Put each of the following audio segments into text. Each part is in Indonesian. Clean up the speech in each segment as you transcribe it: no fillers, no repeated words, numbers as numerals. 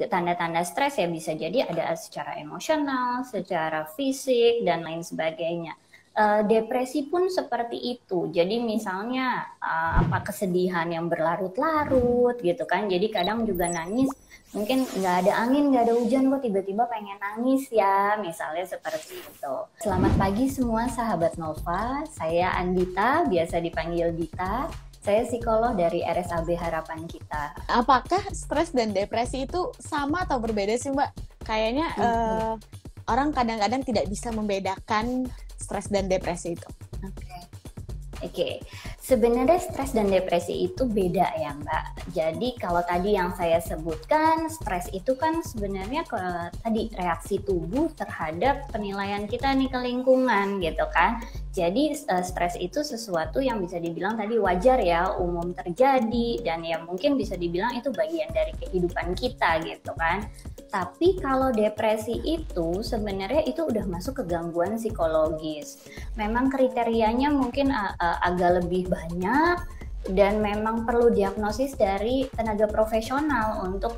tanda-tanda stres ya bisa jadi ada secara emosional, secara fisik, dan lain sebagainya. Depresi pun seperti itu. Jadi misalnya kesedihan yang berlarut-larut gitu kan. Jadi kadang juga nangis, mungkin nggak ada angin, nggak ada hujan, kok tiba-tiba pengen nangis ya, misalnya seperti itu. Selamat pagi semua sahabat Nova, saya Andita, biasa dipanggil Dita. Saya psikolog dari RSAB Harapan Kita. Apakah stres dan depresi itu sama atau berbeda sih Mbak? Kayaknya orang kadang-kadang tidak bisa membedakan stres dan depresi itu. Oke. Sebenarnya stres dan depresi itu beda ya Mbak. Jadi kalau tadi yang saya sebutkan, stres itu kan sebenarnya tadi reaksi tubuh terhadap penilaian kita nih ke lingkungan gitu kan. Jadi stres itu sesuatu yang bisa dibilang tadi wajar ya, umum terjadi, dan ya mungkin bisa dibilang itu bagian dari kehidupan kita gitu kan. Tapi kalau depresi itu sebenarnya itu udah masuk ke gangguan psikologis. Memang kriterianya mungkin agak lebih banyak dan memang perlu diagnosis dari tenaga profesional untuk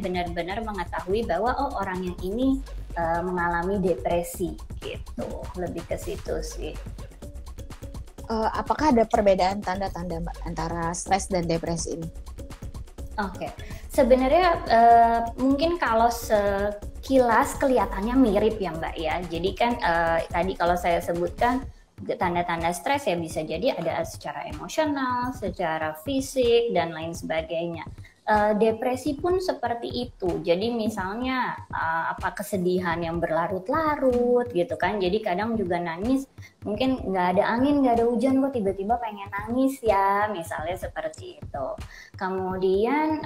benar-benar mengetahui bahwa orang yang ini mengalami depresi gitu. Lebih ke situ sih. Apakah ada perbedaan tanda-tanda Mbak antara stres dan depresi ini? Oke. Sebenarnya mungkin kalau sekilas kelihatannya mirip ya Mbak ya. Jadi kan tadi kalau saya sebutkan tanda-tanda stres ya bisa jadi ada secara emosional, secara fisik, dan lain sebagainya. Depresi pun seperti itu. Jadi misalnya kesedihan yang berlarut-larut gitu kan. Jadi kadang juga nangis, mungkin nggak ada angin, nggak ada hujan, kok tiba-tiba pengen nangis ya, misalnya seperti itu. Kemudian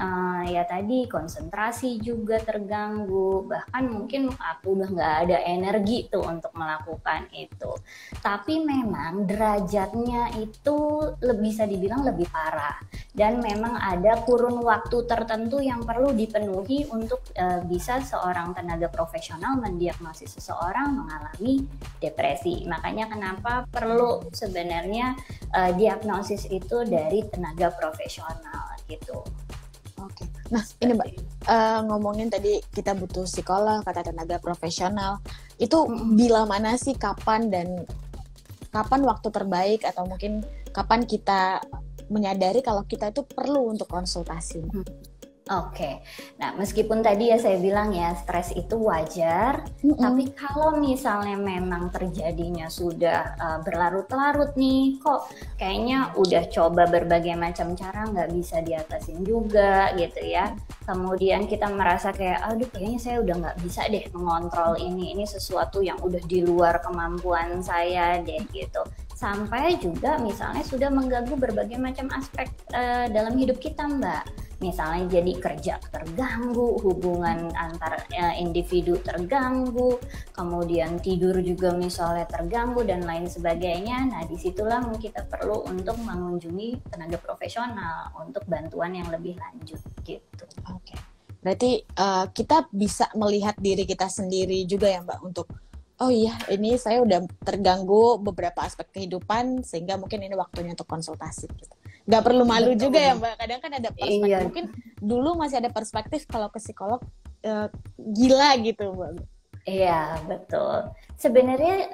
ya tadi konsentrasi juga terganggu, bahkan mungkin aku udah nggak ada energi tuh untuk melakukan itu. Tapi memang derajatnya itu bisa dibilang lebih parah, dan memang ada kurun waktu tertentu yang perlu dipenuhi untuk bisa seorang tenaga profesional mendiagnosis seseorang mengalami depresi. Makanya kenapa perlu sebenarnya diagnosis itu dari tenaga profesional gitu. Oke. Nah, ini Mbak, ngomongin tadi kita butuh psikolog, kata tenaga profesional. Itu bila mana sih, kapan waktu terbaik, atau mungkin kapan kita menyadari kalau kita itu perlu untuk konsultasi? Oke. Nah, meskipun tadi ya saya bilang ya stres itu wajar, tapi kalau misalnya memang terjadinya sudah berlarut-larut nih, kok kayaknya udah coba berbagai macam cara nggak bisa diatasin juga gitu ya. Kemudian kita merasa kayak, aduh kayaknya saya udah nggak bisa deh mengontrol ini sesuatu yang udah di luar kemampuan saya deh gitu. Sampai juga misalnya sudah mengganggu berbagai macam aspek dalam hidup kita Mbak. Misalnya jadi kerja terganggu, hubungan antar individu terganggu, kemudian tidur juga misalnya terganggu, dan lain sebagainya. Nah disitulah kita perlu untuk mengunjungi tenaga profesional untuk bantuan yang lebih lanjut gitu. Oke. Berarti kita bisa melihat diri kita sendiri juga ya Mbak, untuk oh iya, ini saya udah terganggu beberapa aspek kehidupan, sehingga mungkin ini waktunya untuk konsultasi gitu. Gak perlu malu juga ya Mbak, kadang kan ada perspektif. Iya. Mungkin dulu masih ada perspektif kalau ke psikolog gila gitu Mbak. Iya, betul. Sebenarnya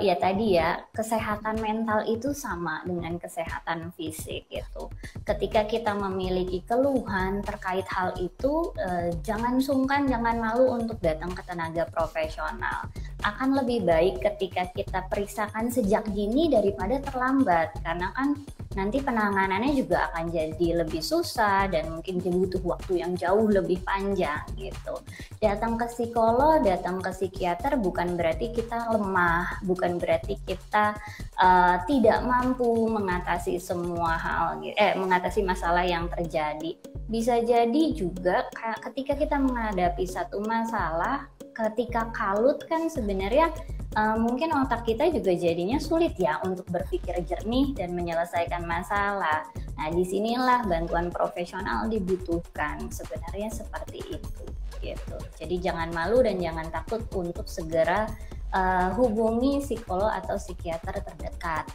ya tadi ya, kesehatan mental itu sama dengan kesehatan fisik gitu. Ketika kita memiliki keluhan terkait hal itu, jangan sungkan, jangan malu untuk datang ke tenaga profesional. Akan lebih baik ketika kita periksakan sejak dini daripada terlambat, karena kan nanti penanganannya juga akan jadi lebih susah dan mungkin butuh waktu yang jauh lebih panjang gitu. Datang ke psikolog, datang ke psikiater bukan berarti kita lemah, bukan berarti kita tidak mampu mengatasi semua hal, mengatasi masalah yang terjadi. Bisa jadi juga ketika kita menghadapi satu masalah, ketika kalut kan sebenarnya mungkin otak kita juga jadinya sulit ya untuk berpikir jernih dan menyelesaikan masalah. Nah, disinilah bantuan profesional dibutuhkan, sebenarnya seperti itu gitu. Jadi jangan malu dan jangan takut untuk segera hubungi psikolog atau psikiater terdekat.